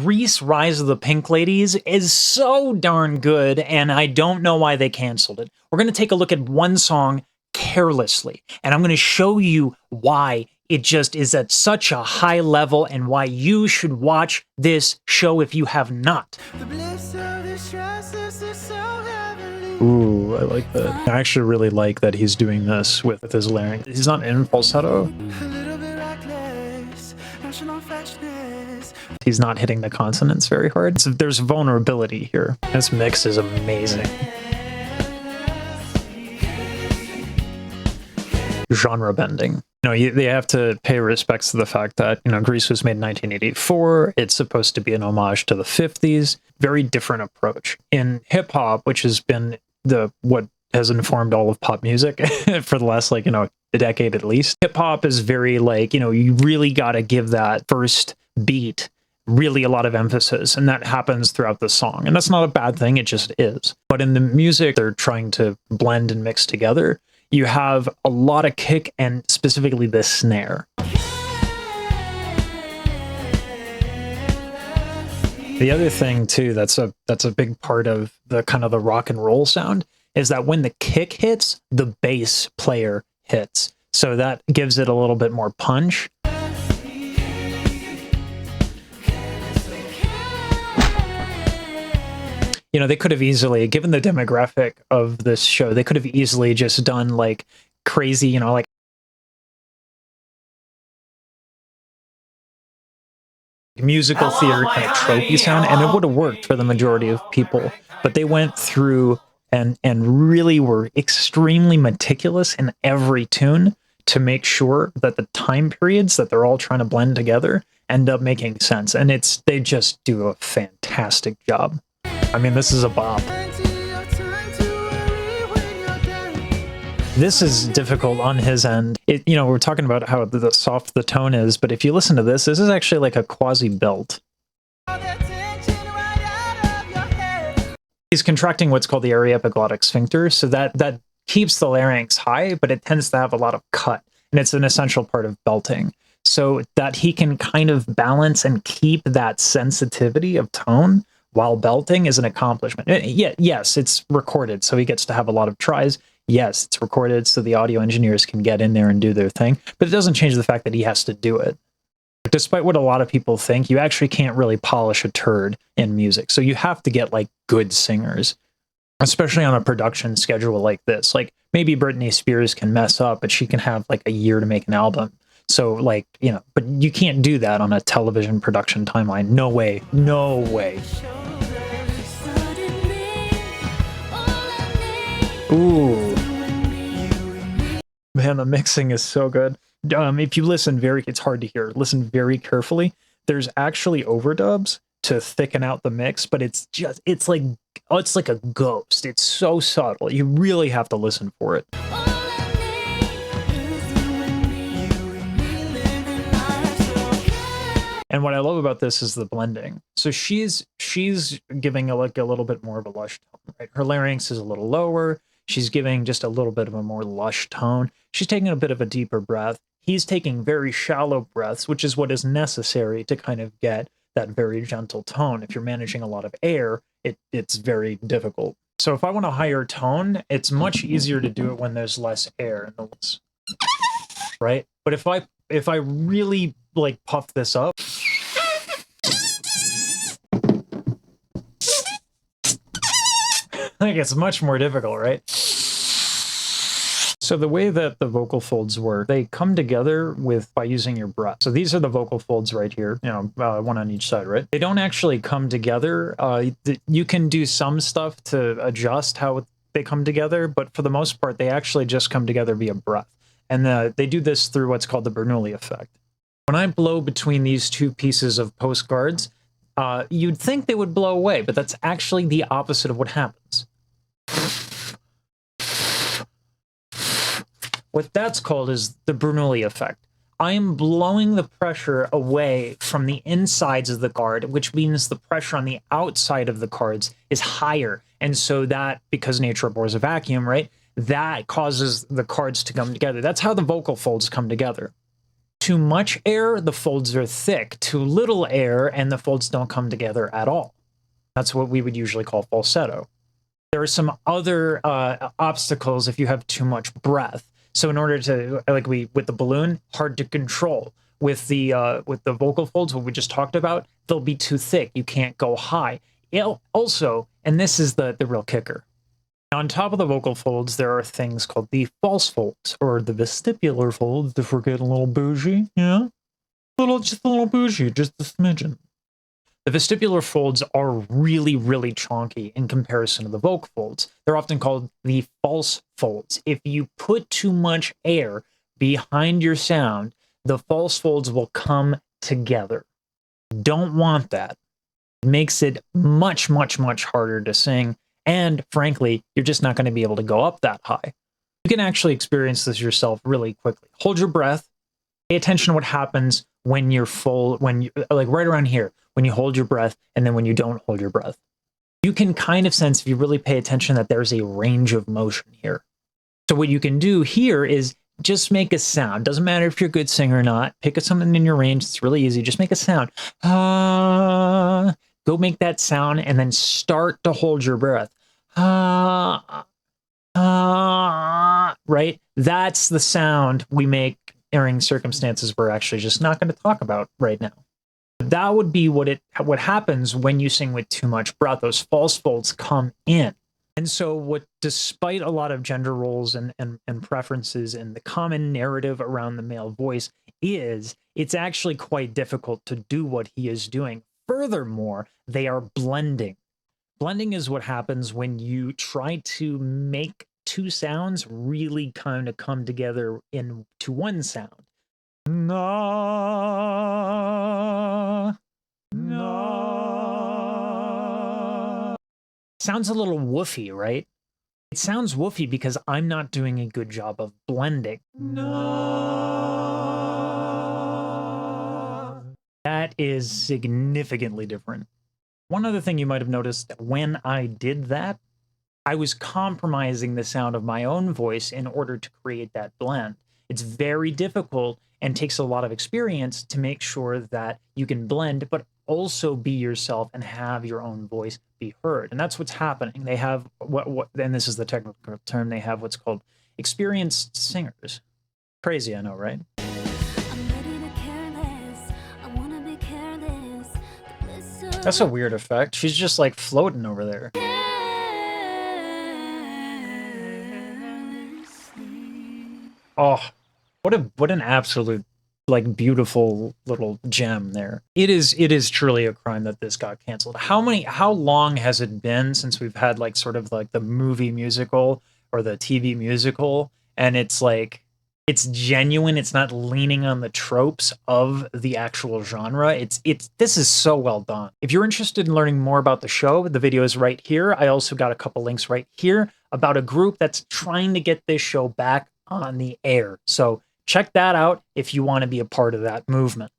Grease Rise of the Pink Ladies is so darn good, and I don't know why they canceled it. We're going to take a look at one song, Carelessly, and I'm going to show you why it just is at such a high level and why you should watch this show if you have not. Ooh, I like that. I actually really like that he's doing this with his larynx. He's not in falsetto. He's not hitting the consonants very hard. So there's vulnerability here. This mix is amazing. Genre bending. You know, they have to pay respects to the fact that, you know, Grease was made in 1984. It's supposed to be an homage to the 50s. Very different approach. In hip hop, which has been what has informed all of pop music for the last, like, you know, a decade at least. Hip hop is very, like, you know, you really got to give that first beat really a lot of emphasis, and that happens throughout the song. And that's not a bad thing, it just is. But in the music they're trying to blend and mix together, you have a lot of kick and specifically the snare. The other thing too that's a big part of the kind of the rock and roll sound is that when the kick hits, the bass player hits. So that gives it a little bit more punch. You know, they could have easily, given the demographic of this show, they could have easily just done like crazy, you know, like musical theater kind of tropey sound, and it would have worked for the majority of people. But they went through and really were extremely meticulous in every tune to make sure that the time periods that they're all trying to blend together end up making sense. And they just do a fantastic job. I mean, this is a bop. This is difficult on his end. You know, we're talking about how the soft the tone is, but if you listen to this is actually like a quasi belt. He's contracting what's called the aryepiglottic sphincter, so that keeps the larynx high, but it tends to have a lot of cut, and it's an essential part of belting. So that he can kind of balance and keep that sensitivity of tone while belting is an accomplishment. Yes, it's recorded, so he gets to have a lot of tries. Yes, it's recorded, so the audio engineers can get in there and do their thing, but it doesn't change the fact that he has to do it. Despite what a lot of people think, you actually can't really polish a turd in music, so you have to get, like, good singers, especially on a production schedule like this. Like, maybe Britney Spears can mess up, but she can have, like, a year to make an album. So, like, you know, but you can't do that on a television production timeline. No way. No way. Ooh. Man, the mixing is so good. If you listen it's hard to hear. Listen very carefully. There's actually overdubs to thicken out the mix, but it's like a ghost. It's so subtle. You really have to listen for it. And what I love about this is the blending. So she's giving a little bit more of a lush tone, right? Her larynx is a little lower. She's giving just a little bit of a more lush tone. She's taking a bit of a deeper breath. He's taking very shallow breaths, which is what is necessary to kind of get that very gentle tone. If you're managing a lot of air, it's very difficult. So if I want a higher tone, it's much easier to do it when there's less air in the lungs, right? But if I really like puff this up, like, it's much more difficult, right? So the way that the vocal folds work, they come together by using your breath. So these are the vocal folds right here, you know, one on each side, right? They don't actually come together. You can do some stuff to adjust how they come together, but for the most part, they actually just come together via breath. And they do this through what's called the Bernoulli effect. When I blow between these two pieces of postcards, you'd think they would blow away, but that's actually the opposite of what happens. What that's called is the Bernoulli effect. I am blowing the pressure away from the insides of the card, which means the pressure on the outside of the cards is higher. And so that, because nature abhors a vacuum, right, that causes the cards to come together. That's how the vocal folds come together. Too much air, the folds are thick. Too little air, and the folds don't come together at all. That's what we would usually call falsetto. There are some other obstacles if you have too much breath. So in order to, like with the balloon, hard to control. With the vocal folds, what we just talked about, they'll be too thick. You can't go high. Also, and this is the real kicker. On top of the vocal folds, there are things called the false folds, or the vestibular folds, if we're getting a little bougie, yeah? Just a little bougie, just a smidgen. The vestibular folds are really, really chonky in comparison to the vocal folds. They're often called the false folds. If you put too much air behind your sound, the false folds will come together. Don't want that. It makes it much, much, much harder to sing. And frankly, you're just not going to be able to go up that high. You can actually experience this yourself really quickly. Hold your breath. Pay attention to what happens when you're full, when you like right around here, when you hold your breath and then when you don't hold your breath. You can kind of sense, if you really pay attention, that there's a range of motion here. So what you can do here is just make a sound. Doesn't matter if you're a good singer or not. Pick something in your range. It's really easy. Just make a sound. Go make that sound and then start to hold your breath. Right? That's the sound we make during circumstances we're actually just not going to talk about right now. That would be what happens when you sing with too much breath. Those false folds come in. And so despite a lot of gender roles and preferences and the common narrative around the male voice it's actually quite difficult to do what he is doing. Furthermore, they are blending. Blending is what happens when you try to make two sounds really kind of come together into one sound. Na, na. Sounds a little woofy, right? It sounds woofy because I'm not doing a good job of blending. Na. That is significantly different. One other thing you might have noticed, when I did that, I was compromising the sound of my own voice in order to create that blend. It's very difficult and takes a lot of experience to make sure that you can blend, but also be yourself and have your own voice be heard. And that's what's happening. They have and this is the technical term, they have what's called experienced singers. Crazy, I know, right? That's a weird effect. She's just like floating over there. Oh, what an absolute like beautiful little gem there. It is truly a crime that this got canceled. How long has it been since we've had like sort of like the movie musical or the TV musical, and it's like it's genuine, it's not leaning on the tropes of the actual genre. This is so well done. If you're interested in learning more about the show, the video is right here. I also got a couple links right here about a group that's trying to get this show back on the air. So check that out if you want to be a part of that movement.